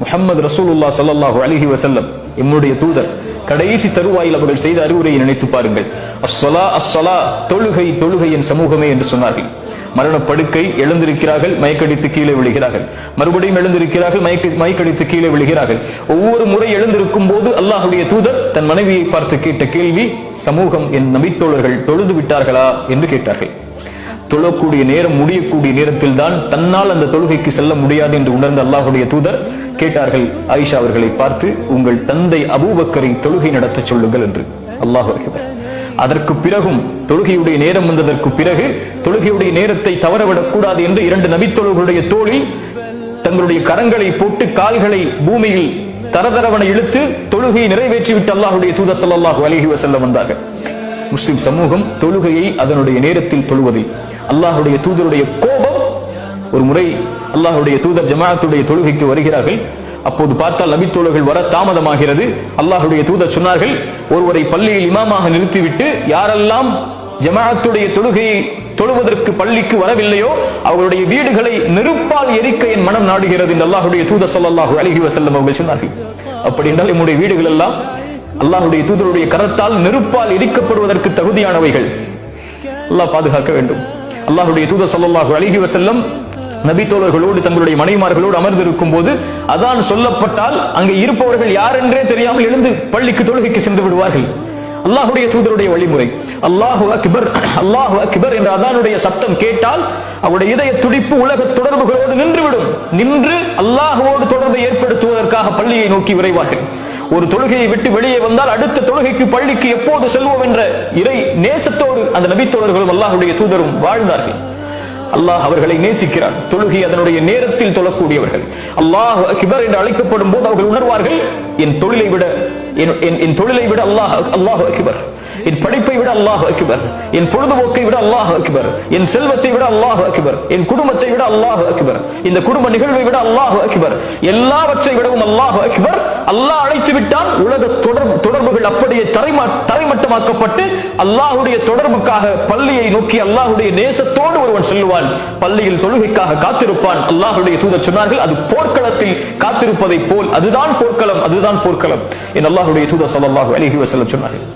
முஹம்மது ரசூலுல்லாஹ் ஸல்லல்லாஹு அலைஹி வஸல்லம் எம்முடைய தூதர் கடைசி தருவாயில் அவர்கள் செய்த அறிவுரையை நினைத்து பாருங்கள். அஸ்ஸலா அஸ்ஸலா, தொழுகை தொழுகை என் சமூகமே என்று சொன்னார்கள். மரணப்படுக்கை, எழுந்திருக்கிறார்கள், மயக்கடித்து கீழே விழுகிறார்கள், மறுபடியும் எழுந்திருக்கிறார்கள், மயக்கடித்து கீழே விழுகிறார்கள். ஒவ்வொரு முறை எழுந்திருக்கும் போது அல்லாஹ்வுடைய தூதர் தன் மனைவியை பார்த்து கேட்ட கேள்வி, சமூகம் என் நபித்தோழர்கள் தொழுது விட்டார்களா என்று கேட்டார்கள். தொழக்கூடிய நேரம் முடியக்கூடிய நேரத்தில் தான் தன்னால் அந்த தொழுகைக்கு செல்ல முடியாது என்று உணர்ந்த அல்லாஹ்வுடைய தூதர் கேட்டார்கள் ஆயிஷா அவர்களை பார்த்து, உங்கள் தந்தை அபூபக்கரை தொழுகை நடத்த சொல்லுங்கள் என்று. அல்லாஹு அக்பர். அதற்கு பிறகும் தொழுகையுடைய நேரம் வந்ததற்கு பிறகு தொழுகையுடைய நேரத்தை தவறவிடக் கூடாது என்று இரண்டு நபித்தோழர்களுடைய தோளில் தங்களுடைய கரங்களை போட்டு கால்களை பூமியில் தரதரவன இழுத்து தொழுகையை நிறைவேற்றிவிட்டு அல்லாஹ்வுடைய தூதர் ஸல்லல்லாஹு அலைஹி வஸல்லம் வந்தார்கள். முஸ்லிம் சமூகம் தொழுகையை அதனுடைய நேரத்தில் தொழுவதில் அல்லாஹ்வுடைய தூதருடைய கோபம். ஒரு முறை அல்லாஹ்வுடைய தூதர் ஜமாஅத்துடைய தொழுகைக்கு வருகிறார்கள். அப்போது பார்த்தால் நபித்தோழர்கள் வர தாமதமாகிறது. அல்லாஹ்வுடைய தூதர் சொன்னார்கள், ஒருவரை பள்ளியில் இமாமாக நிறுத்திவிட்டு யாரெல்லாம் ஜமாஅத்துடைய தொழுகையை தொழுவதற்கு பள்ளிக்கு வரவில்லையோ அவர்களுடைய வீடுகளை நெருப்பால் எரிக்க என் மனம் நாடுகிறது என்று அல்லாஹ்வுடைய தூதர் ஸல்லல்லாஹு அலைஹி வஸல்லம் அவர்கள் சொன்னார்கள். அப்படி என்றால் நம்முடைய வீடுகள் எல்லாம் அல்லாஹ்வுடைய தூதருடைய கரத்தால் நெருப்பால் எரிக்கப்படுவதற்கு தகுதியானவைகள். அல்லாஹ் பாதுகாக்க வேண்டும். அல்லாஹ்வுடைய தூதர் ஸல்லல்லாஹு அலைஹி வஸல்லம் நபித்தோழர்களோடு தங்களுடைய மனைவிமார்களோடு அமர்ந்திருக்கும் போது அதான் சொல்லப்பட்டால் அங்கே இருப்பவர்கள் யார் என்றே தெரியாமல் எழுந்து பள்ளிக்கு தொழுகைக்கு சென்று விடுவார்கள். அல்லாஹ்வுடைய தூதருடைய வழிமுறை. அல்லாஹு அக்பர் அல்லாஹு அக்பர் என்ற அதானுடைய சத்தம் கேட்டால் அவருடைய இதய துடிப்பு உலக தொடர்புகளோடு நின்றுவிடும். நின்று அல்லாஹ்வோடு தொடர்பை ஏற்படுத்துவதற்காக பள்ளியை நோக்கி விரைவார்கள். ஒரு தொழுகையை விட்டு வெளியே வந்தால் அடுத்த தொழுகைக்கு பள்ளிக்கு எப்போது செல்வோம் என்ற இறை நேசத்தோடு அந்த நபித்தோழர்களும் அல்லாஹ்வுடைய தூதரும் வாழ்ந்தார்கள். அல்லாஹ் அவர்களை நேசிக்கிறார். தொழுகை அதனுடைய நேரத்தில் தொழக்கூடியவர்கள். அல்லாஹ் அக்பர் என்று அழைக்கப்படும் போது அவர்கள் உணர்வார்கள், என் தொழிலை விட அல்லாஹ் அக்பர், என் படிப்பை விட அல்லாஹ் அக்பர், என் பொழுதுபோக்கை விட அல்லாஹ் அக்பர், என் செல்வத்தை விட அல்லாஹ் அக்பர், என் குடும்பத்தை விட அல்லாஹ் அக்பர், இந்த குடும்ப நிகழ்வை விட அல்லாஹ் அக்பர், எல்லாவற்றை விடவும் அல்லாஹ் அக்பர். அல்லாஹ் அழைத்து விட்டால் உலக தொடர்புகள் அப்படியே தரைமட்டமாக்கப்பட்டு அல்லாஹ்வுடைய தொடர்புக்காக பள்ளியை நோக்கி அல்லாஹ்வுடைய நேசத்தோடு ஒருவன் செல்வான். பள்ளியில் தொழுகைக்காக காத்திருப்பான். அல்லாஹ்வுடைய தூதர் சொன்னார்கள், அது போர்க்களத்தில் காத்திருப்பதை போல், அதுதான் போர்க்களம், அதுதான் போர்க்களம் என் அல்லாஹ்வுடைய தூதர் ஸல்லல்லாஹு அலைஹி வஸல்லம் சொன்னார்கள்.